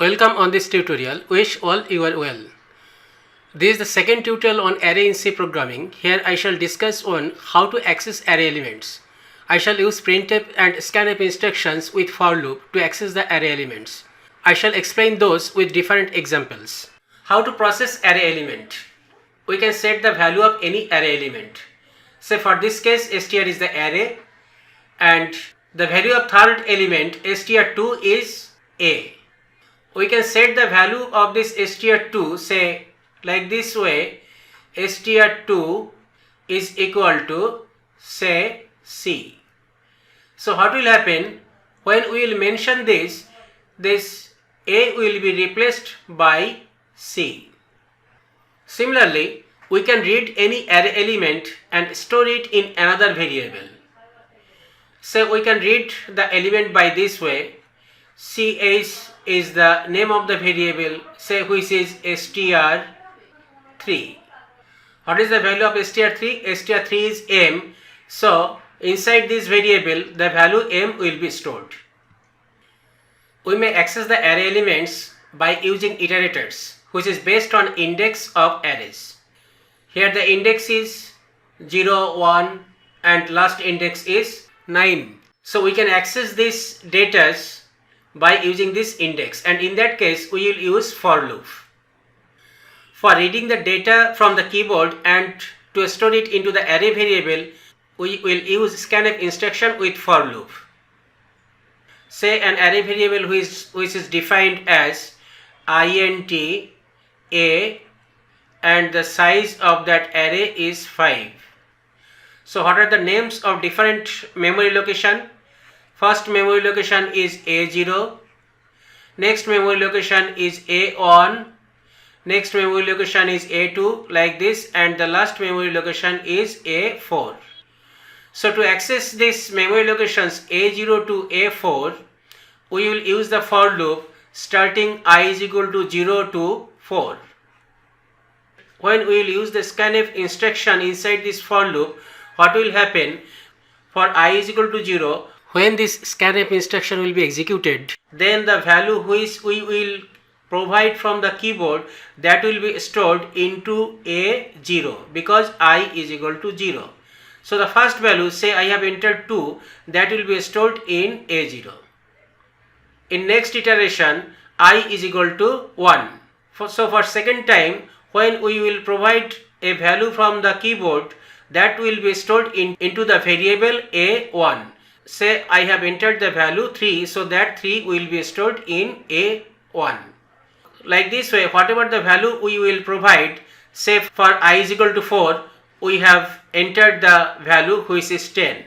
Welcome on this tutorial. Wish all you are well. This is the second tutorial on array in C programming. Here I shall discuss on how to access array elements. I shall use printf and scanf instructions with for loop to access the array elements. I shall explain those with different examples. How to process array element? We can set the value of any array element. Say for this case str is the array and the value of third element str2 is a. We can set the value of this str2 say like this way, str2 is equal to say c. So what will happen when we will mention this a will be replaced by c. Similarly, we can read any array element and store it in another variable. So we can read the element by this way, ch is the name of the variable, say which is str3. What is the value of str3? str3 is m. So inside this variable the value m will be stored. We may access the array elements by using iterators, which is based on index of arrays. Here the index is 0, 1 and last index is 9. So we can access this data by using this index, and in that case we will use for loop. For reading the data from the keyboard and to store it into the array variable, we will use scanf instruction with for loop. Say an array variable which is defined as int a and the size of that array is 5. So what are the names of different memory location? First memory location is A0, next memory location is A1, next memory location is A2 like this, and the last memory location is A4. So to access these memory locations A0 to A4, we will use the for loop starting I is equal to 0 to 4. When we will use the scanf instruction inside this for loop, what will happen? For I is equal to 0, when this scanf instruction will be executed, then the value which we will provide from the keyboard, that will be stored into A0 because I is equal to 0. So the first value, say I have entered 2, that will be stored in A0. In next iteration, I is equal to 1. So for second time, when we will provide a value from the keyboard, that will be stored into the variable A1. Say I have entered the value 3, so that 3 will be stored in A1. Like this way, whatever the value we will provide, say for I is equal to 4, we have entered the value which is 10.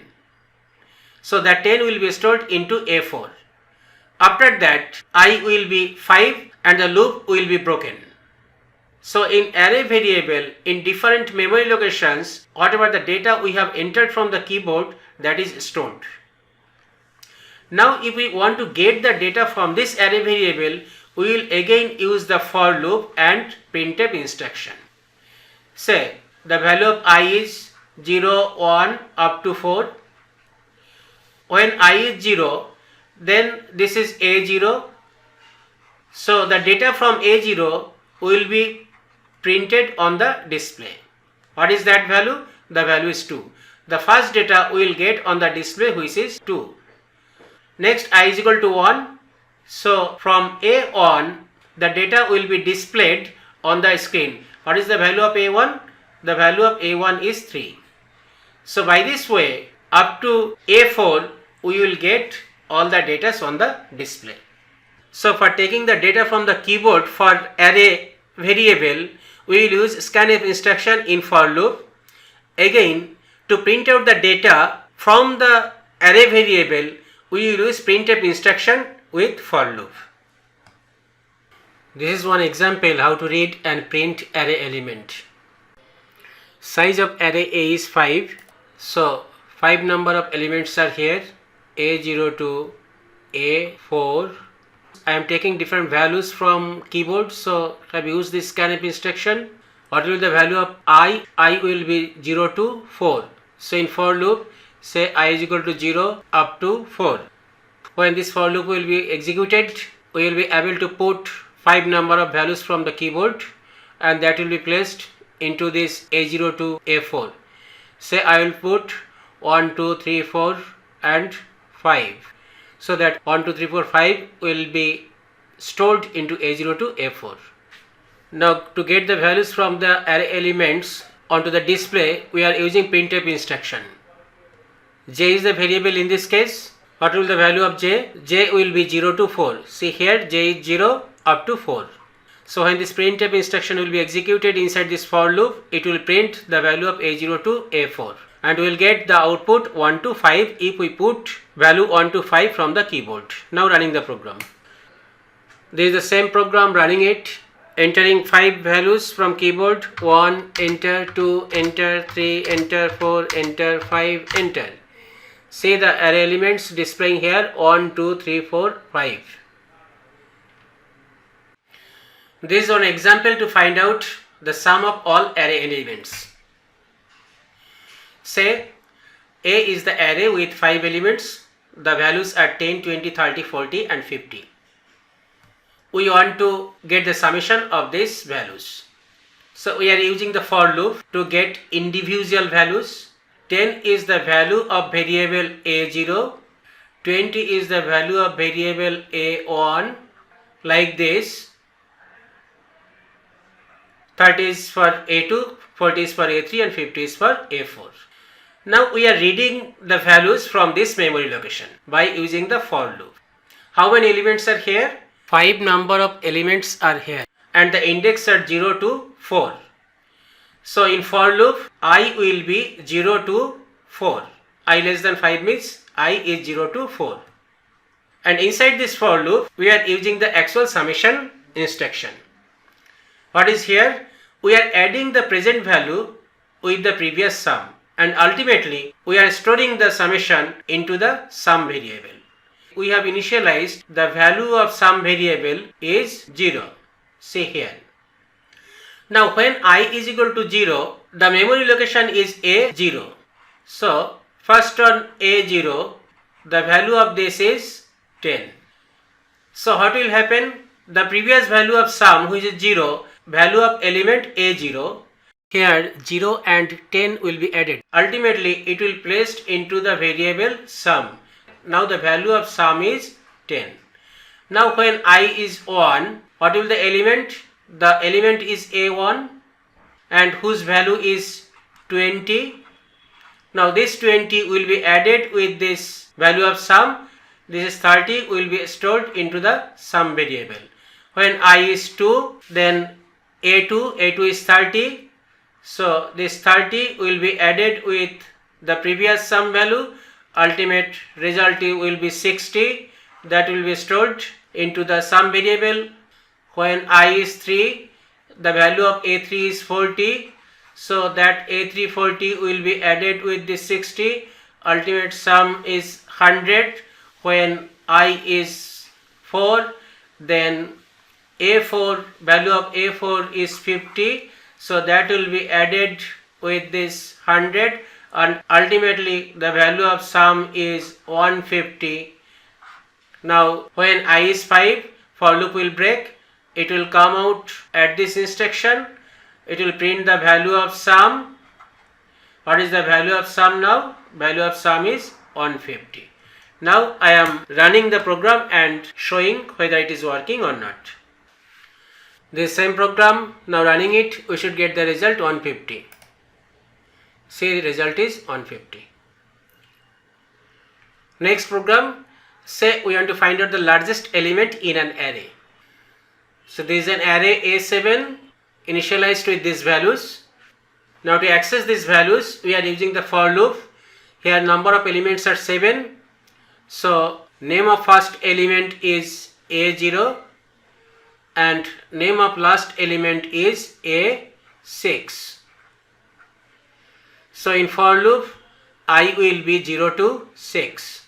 So that 10 will be stored into A4. After that, I will be 5 and the loop will be broken. So in array variable, in different memory locations, whatever the data we have entered from the keyboard, that is stored. Now if we want to get the data from this array variable, we will again use the for loop and printf instruction. Say the value of I is 0, 1 up to 4. When I is 0, then this is A0. So the data from A0 will be printed on the display. What is that value? The value is 2. The first data we will get on the display which is 2. Next I is equal to 1. So from A on, the data will be displayed on the screen. What is the value of A1? The value of A1 is 3. So by this way, up to A4, we will get all the data on the display. So for taking the data from the keyboard for array variable, we will use scanf instruction in for loop. Again, to print out the data from the array variable, we will use printf instruction with for loop. This is one example how to read and print array element. Size of array A is 5. So 5 number of elements are here, A0 to A4. I am taking different values from keyboard, so I have used this scanf instruction. What will be the value of I? I will be 0 to 4. So in for loop, say I is equal to 0 up to 4. When this for loop will be executed, we will be able to put 5 number of values from the keyboard, and that will be placed into this A0 to A4. Say I will put 1, 2, 3, 4 and 5. So that 1, 2, 3, 4, 5 will be stored into A0 to A4. Now to get the values from the array elements onto the display, we are using printf instruction. J is the variable in this case. What will the value of j? J will be 0 to 4. See here, j is 0 up to 4. So when this printf instruction will be executed inside this for loop, it will print the value of A0 to A4. And we will get the output 1 to 5 if we put value 1 to 5 from the keyboard. Now running the program. This is the same program, running it, entering 5 values from keyboard: 1, enter, 2, enter, 3, enter, 4, enter, 5, enter. See the array elements displaying here: 1, 2, 3, 4, 5. This is an example to find out the sum of all array elements. Say A is the array with 5 elements. The values are 10, 20, 30, 40 and 50. We want to get the summation of these values. So we are using the for loop to get individual values. 10 is the value of variable A0, 20 is the value of variable A1, like this, 30 is for A2, 40 is for A3 and 50 is for A4. Now we are reading the values from this memory location by using the for loop. How many elements are here? 5 number of elements are here and the index are 0 to 4. So in for loop, I will be 0 to 4. I less than 5 means I is 0 to 4. And inside this for loop, we are using the actual summation instruction. What is here? We are adding the present value with the previous sum, and ultimately we are storing the summation into the sum variable. We have initialized the value of sum variable is 0. See here. Now when I is equal to 0, the memory location is A0. So first on A0, the value of this is 10. So what will happen? The previous value of sum, which is 0, value of element A0, here 0 and 10 will be added. Ultimately it will be placed into the variable sum. Now the value of sum is 10. Now when I is 1, what will the element? The element is A1 and whose value is 20. Now this 20 will be added with this value of sum. This is 30 will be stored into the sum variable. When I is 2, then A2 is 30. So this 30 will be added with the previous sum value. Ultimate result will be 60. That will be stored into the sum variable. When I is 3, the value of A3 is 40. So that A3 40 will be added with this 60. Ultimate sum is 100. When I is 4, then A4, value of A4 is 50. So that will be added with this 100. And ultimately the value of sum is 150. Now when I is 5, for loop will break. It will come out at this instruction. It will print the value of sum. What is the value of sum now? Value of sum is 150. Now I am running the program and showing whether it is working or not. This same program, now running it, we should get the result 150. See, the result is 150. Next program, say we want to find out the largest element in an array. So this is an array A7 initialized with these values. Now to access these values, we are using the for loop. Here number of elements are 7. So name of first element is A0 and name of last element is A6. So in for loop, I will be 0 to 6.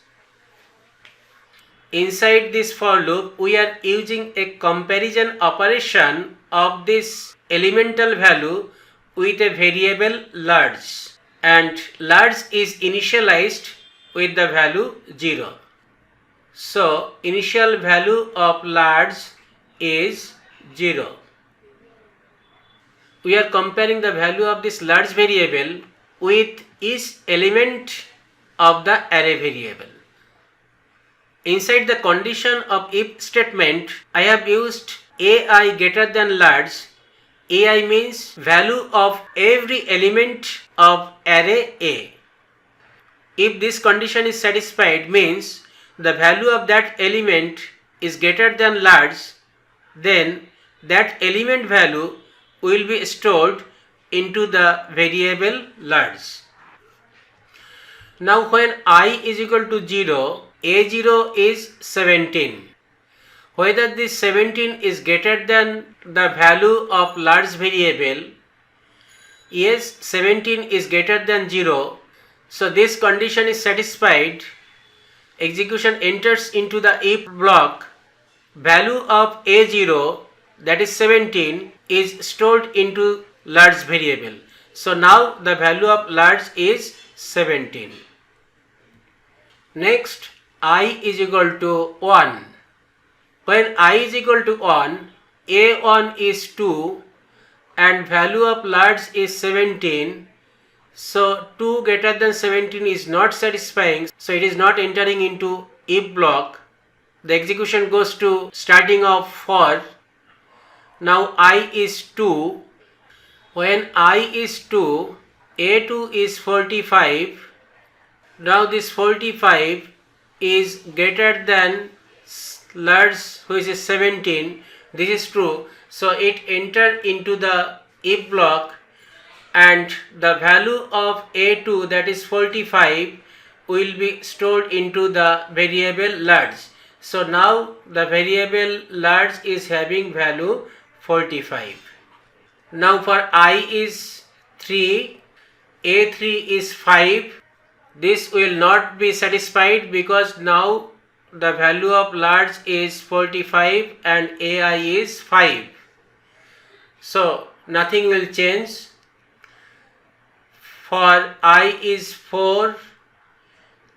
Inside this for loop, we are using a comparison operation of this elemental value with a variable large, and large is initialized with the value 0. So initial value of large is 0. We are comparing the value of this large variable with each element of the array variable. Inside the condition of if statement, I have used ai greater than large. Ai means value of every element of array A. If this condition is satisfied, means the value of that element is greater than large, then that element value will be stored into the variable large. Now when I is equal to 0, A0 is 17. Whether this 17 is greater than the value of large variable, yes, 17 is greater than 0. So this condition is satisfied. Execution enters into the if block. Value of A0, that is 17, is stored into large variable. So now the value of large is 17. Next, I is equal to 1. When I is equal to 1, A1 is 2 and value of large is 17. So 2 greater than 17 is not satisfying, so it is not entering into if block. The execution goes to starting of for. Now I is 2. When I is 2, A2 is 45. Now this 45 is greater than large, which is 17. This is true. So it entered into the if block and the value of A2, that is 45, will be stored into the variable large. So now the variable large is having value 45. Now for I is 3, A3 is 5. This will not be satisfied because now the value of large is 45 and AI is 5. So nothing will change. For I is 4,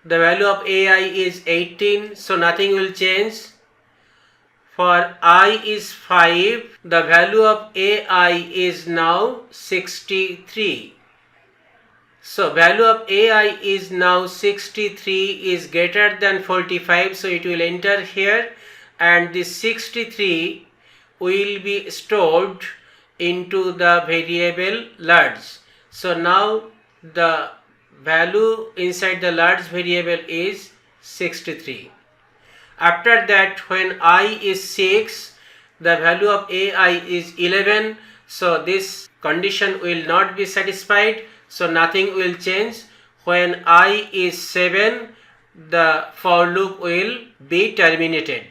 the value of AI is 18, so nothing will change. For I is 5, the value of AI is now 63. So value of AI is now 63 is greater than 45, so it will enter here and this 63 will be stored into the variable large. So now the value inside the large variable is 63. After that, when I is 6, the value of AI is 11. So this condition will not be satisfied. So nothing will change. When I is 7, the for loop will be terminated.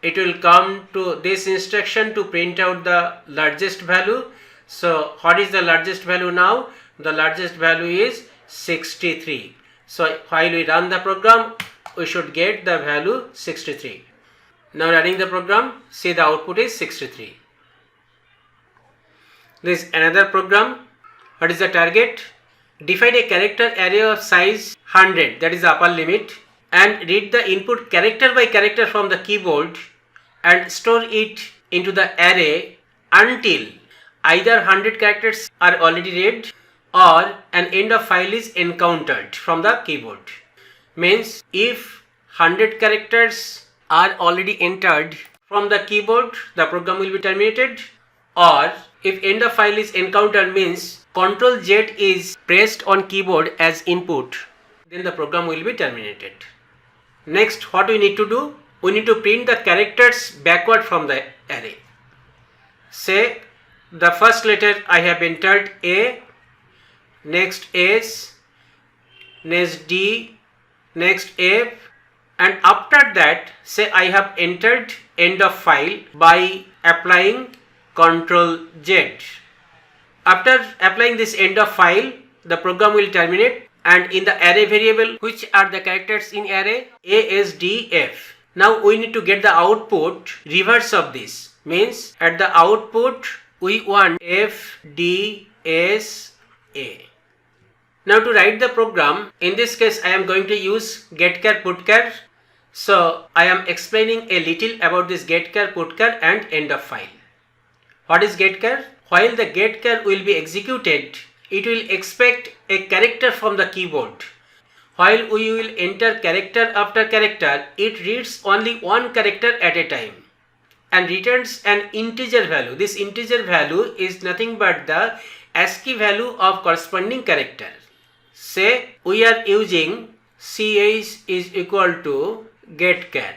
It will come to this instruction to print out the largest value. So what is the largest value now? The largest value is 63. So while we run the program, we should get the value 63. Now running the program, see the output is 63. This is another program. What is the target? Define a character array of size 100, that is the upper limit, and read the input character by character from the keyboard and store it into the array until either 100 characters are already read or an end of file is encountered from the keyboard. Means if 100 characters are already entered from the keyboard, the program will be terminated, or if end of file is encountered means Ctrl Z is pressed on keyboard as input, then the program will be terminated. Next, what we need to do? We need to print the characters backward from the array. Say the first letter I have entered A, next S, next D, next F, and after that say I have entered end of file by applying Ctrl Z. After applying this end of file, the program will terminate, and in the array variable, which are the characters in array? A, S, D, F. Now we need to get the output reverse of this. Means at the output we want F, D, S, A. Now to write the program, in this case I am going to use getChar putChar. So I am explaining a little about this getChar, putChar and end of file. What is getChar? While the getChar will be executed, it will expect a character from the keyboard. While we will enter character after character, it reads only one character at a time and returns an integer value. This integer value is nothing but the ASCII value of corresponding character. Say we are using ch is equal to getChar.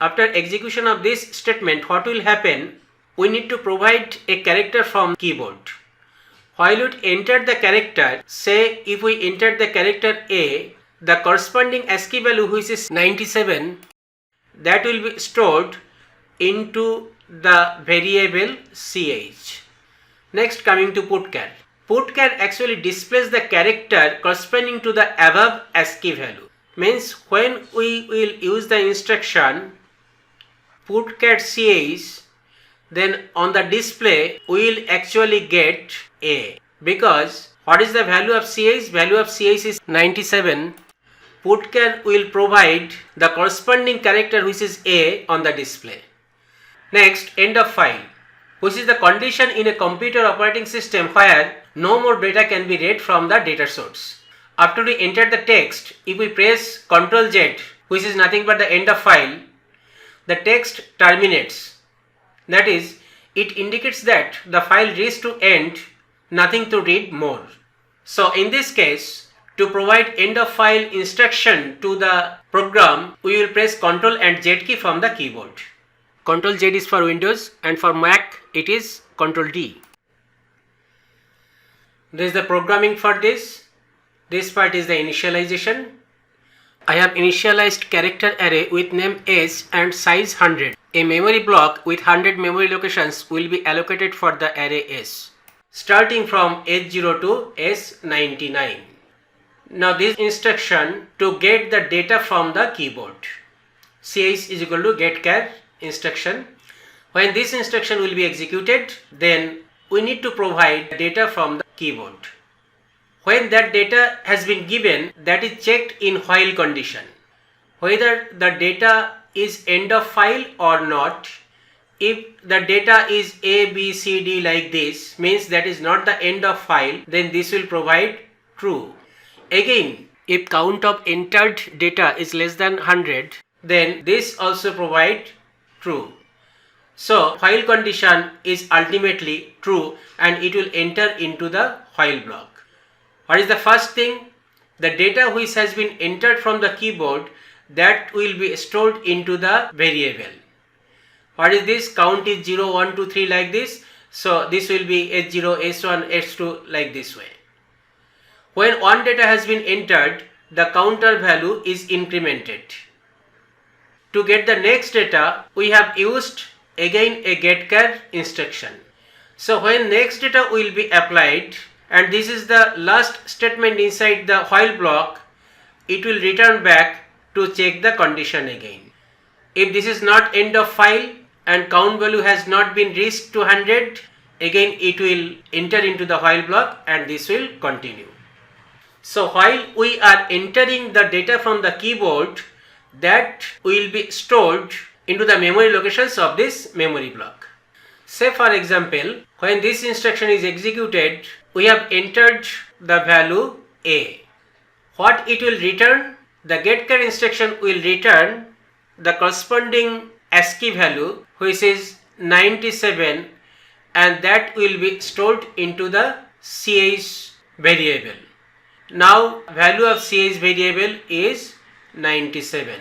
After execution of this statement, what will happen? We need to provide a character from keyboard. While you enter the character, say if we enter the character A, the corresponding ASCII value, which is 97, that will be stored into the variable ch. Next, coming to putChar. putChar actually displays the character corresponding to the above ASCII value. Means when we will use the instruction putChar ch, then on the display we will actually get A, because what is the value of ch? Value of ch is 97. putChar will provide the corresponding character, which is A, on the display. Next, end of file, which is the condition in a computer operating system where no more data can be read from the data source. After we enter the text, if we press Ctrl Z, which is nothing but the end of file, the text terminates. That is, it indicates that the file reached to end, nothing to read more. So in this case, to provide end of file instruction to the program, we will press Ctrl and Z key from the keyboard. Ctrl Z is for Windows and for Mac it is Ctrl D. This is the programming for this. This part is the initialization. I have initialized character array with name S and size 100. A memory block with 100 memory locations will be allocated for the array S, starting from S0 to S99. Now this instruction to get the data from the keyboard. ch is equal to getChar instruction. When this instruction will be executed, then we need to provide data from the keyboard. When that data has been given, that is checked in while condition, whether the data is end of file or not. If the data is A, B, C, D like this, means that is not the end of file, then this will provide true. Again, if count of entered data is less than 100, then this also provide true. So while condition is ultimately true and it will enter into the while block. What is the first thing? The data which has been entered from the keyboard, that will be stored into the variable. What is this? Count is 0, 1, 2, 3 like this. So this will be S0, S1, S2 like this way. When one data has been entered, the counter value is incremented. To get the next data, we have used again a getChar instruction. So when next data will be applied, and this is the last statement inside the while block, it will return back to check the condition again. If this is not end of file and count value has not been reached to 100, again it will enter into the while block and this will continue. So while we are entering the data from the keyboard, that will be stored into the memory locations of this memory block. Say for example, when this instruction is executed, we have entered the value A. What it will return? The getChar instruction will return the corresponding ASCII value, which is 97, and that will be stored into the ch variable. Now value of ch variable is 97.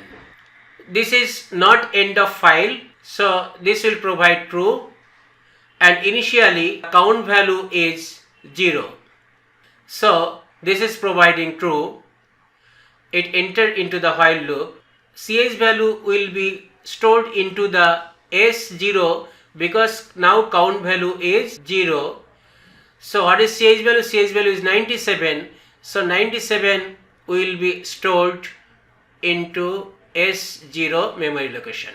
This is not end of file, so this will provide true, and initially count value is 0. So this is providing true. It entered into the while loop. ch value will be stored into the S0 because now count value is 0. So what is ch value? Ch value is 97. So 97 will be stored into S0 memory location.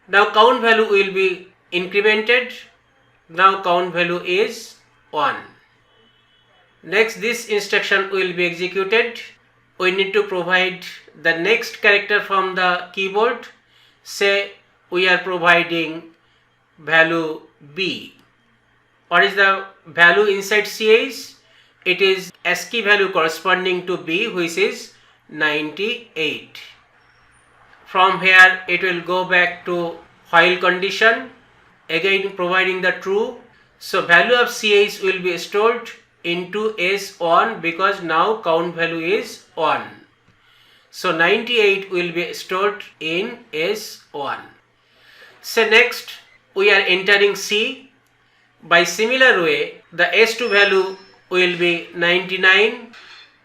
Now count value will be incremented. Now count value is 1. Next this instruction will be executed we need to provide the next character from the keyboard. Say we are providing value B. What is the value inside C is? It is ASCII value corresponding to B, which is 98. From here it will go back to while condition, again providing the true. So value of CH will be stored into S1 because now count value is 1. So 98 will be stored in S1. So next we are entering C. By similar way, the S2 value will be 99.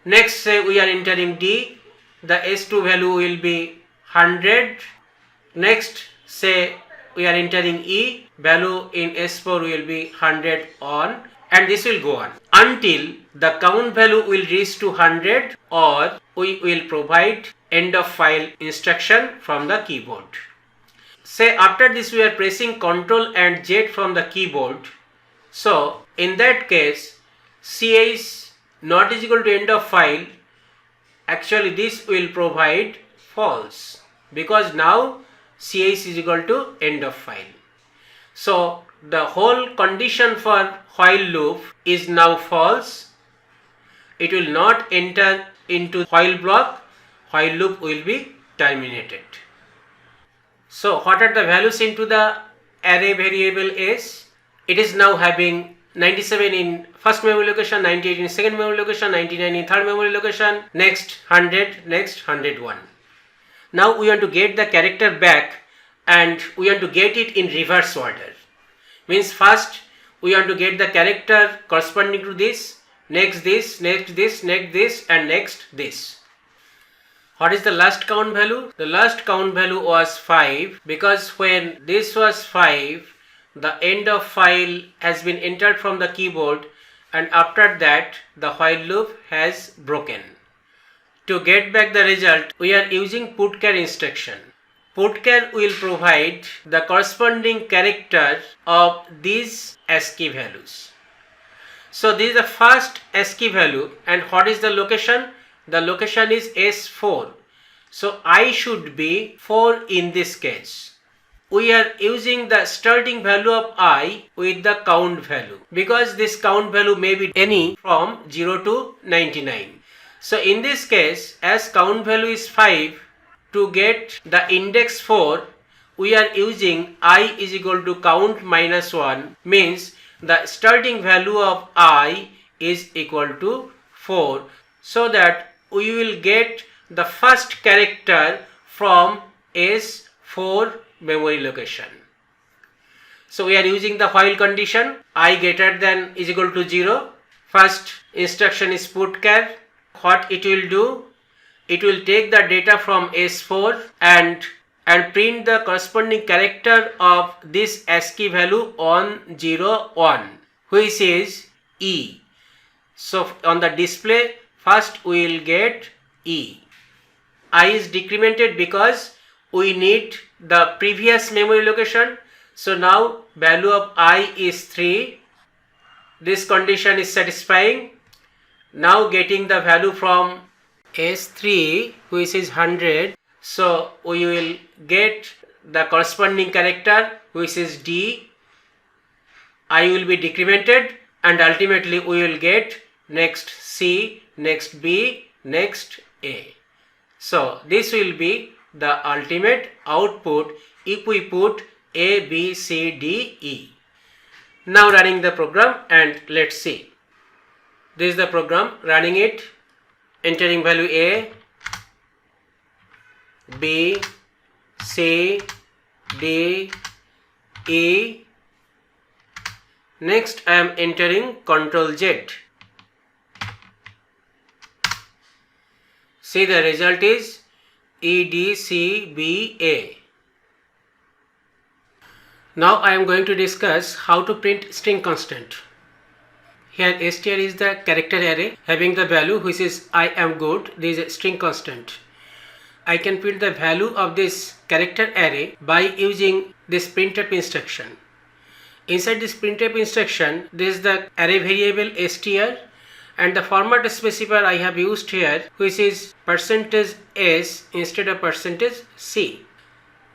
Next say we are entering D. The S2 value will be 100. Next say we are entering E. Value in S4 will be 100 on, and this will go on until the count value will reach to 100, or we will provide end of file instruction from the keyboard. Say after this we are pressing Ctrl and Z from the keyboard. So in that case, CH not is equal to end of file. Actually this will provide false because now CH is equal to end of file. So the whole condition for while loop is now false. It will not enter into while block. While loop will be terminated. So what are the values into the array variable S? It is now having 97 in first memory location, 98 in second memory location, 99 in third memory location, next 100, next 101. Now we want to get the character back and we want to get it in reverse order. Means first we want to get the character corresponding to this, next this, next this, next this, and next this. What is the last count value? The last count value was 5 because when this was 5, the end of file has been entered from the keyboard, and after that the while loop has broken. To get back the result, we are using putchar instruction. Putchar will provide the corresponding character of these ASCII values. So this is the first ASCII value, and what is the location? The location is S4. So I should be 4 in this case. We are using the starting value of I with the count value because this count value may be any from 0 to 99. So in this case, as count value is 5, to get the index 4, we are using I is equal to count minus 1, means the starting value of I is equal to 4, so that we will get the first character from S4 memory location. So we are using the while condition, I greater than is equal to 0. First instruction is putchar. What it will do? It will take the data from S4 and print the corresponding character of this ASCII value on 0, 1, which is E. So on the display, first we will get E. I is decremented because we need the previous memory location. So now value of I is 3. This condition is satisfying. Now getting the value from S3, which is 100. So we will get the corresponding character, which is D. I will be decremented, and ultimately we will get next C, next B, next A. So this will be the ultimate output if we put A, B, C, D, E. Now running the program and let's see. This is the program, running it, entering value A, B, C, D, E. Next I am entering Ctrl Z. See, the result is EDCBA. Now I am going to discuss how to print string constant. Here str is the character array having the value which is I am good. This is a string constant. I can print the value of this character array by using this printf instruction. Inside this printf instruction, this is the array variable str, and the format specifier I have used here, which is %s instead of %c.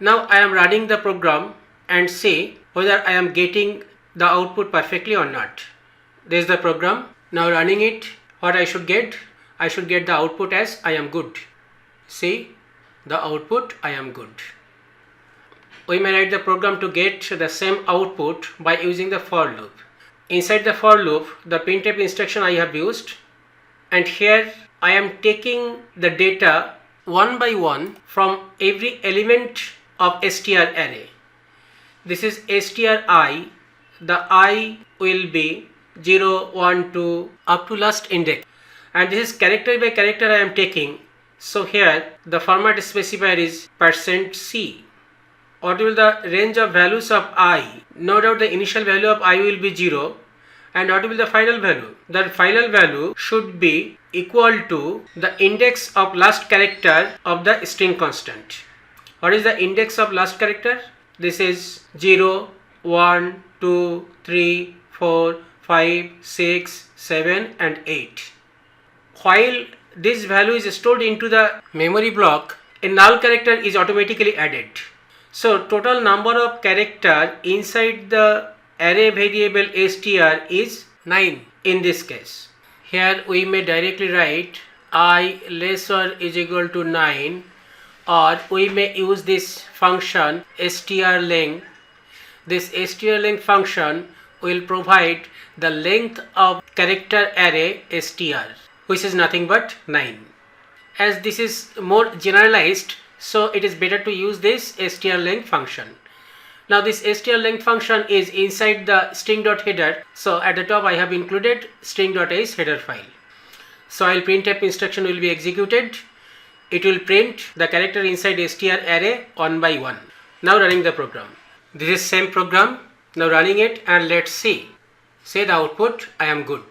Now I am running the program and see whether I am getting the output perfectly or not. This is the program. Now running it, what I should get? I should get the output as I am good. See the output, I am good. We may write the program to get the same output by using the for loop. Inside the for loop, the printf instruction I have used, and here I am taking the data one by one from every element of str array. This is stri, the I will be 0, 1, 2 up to last index, and this is character by character I am taking. So here the format specifier is %c. What will the range of values of I? No doubt the initial value of I will be 0, and what will be the final value? The final value should be equal to the index of last character of the string constant. What is the index of last character? This is 0, 1, 2, 3, 4, 5, 6, 7 and 8. While this value is stored into the memory block, a null character is automatically added. So total number of character inside the array variable str is 9 in this case. Here we may directly write I less or is equal to 9, or we may use this function strlength. This strlength function will provide the length of character array str, which is nothing but 9. As this is more generalized, so it is better to use this strlength function. Now this strlength function is inside the string.header, so at the top I have included string.h header file. So while printf instruction will be executed, it will print the character inside str array one by one. Now running the program. This is same program. Now running it and let's see. Say the output, I am good.